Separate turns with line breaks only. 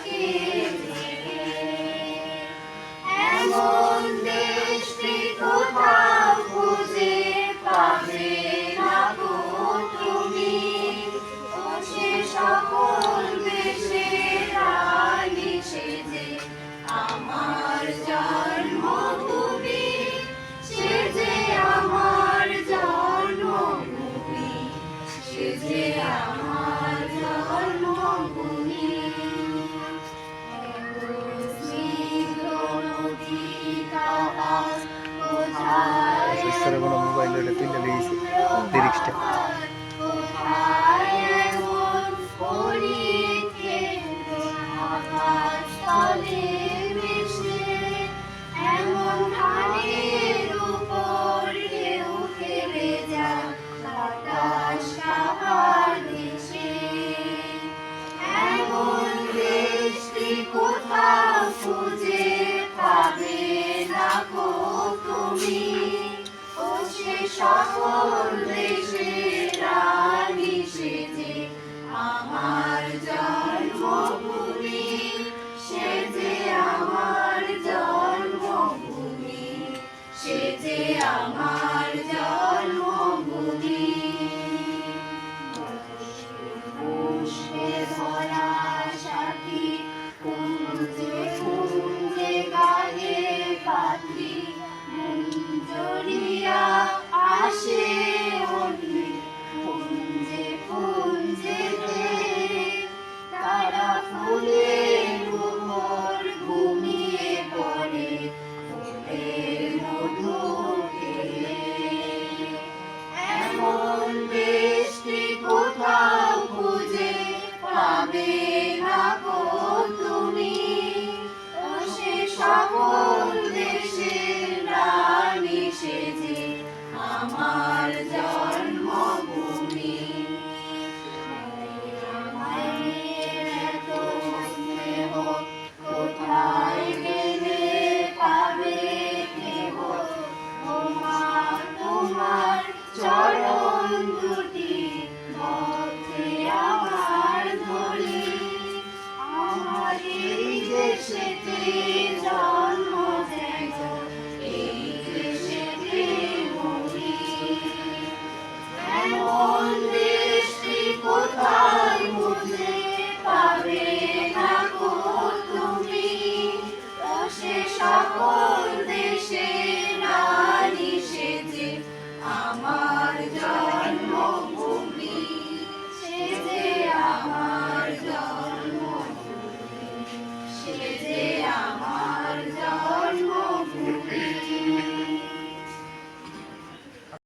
থাকে এমন দেশটি কোথাও খুঁজে পাবে না গো তুমি ও সে সকল দেশের রানী সেজে আমার জন্মভূমি সে যে আমার জন্মভূমি সে যে আমার জন্মভূমি
সিস্টারে কোনো মোবাইল ওটা তুলে দিয়েছে লিরিক্সটা
কোথাও খুঁজে পাবে না গো তুমি ও সে সকল দেশের রানী সেজে আমার জন্মভূমি সে যে আমার জন্মভূমি সে যে আমার জন্মভূমি পুষ্পে ভরা সাথী কুঞ্জে কুঞ্জে গায়ে পাখি মঞ্জরিয়া আসে ওঠে কুঞ্জে কুঞ্জেতে তারা ফুলের উপর ঘুমিয়ে পড়ে ফুলের মধু খেলে এমন দেশটি কোথাও খুঁজে পাবে না গো তুমি ও সে সকল দেশের রানী সেজে আমার জন্মভূমি এত স্নেহ কোথায় গেলে পাবে কেহ ও মা তোমার চরণ দুটি মধ্যে আমার ধরি আমার এই দেশেতে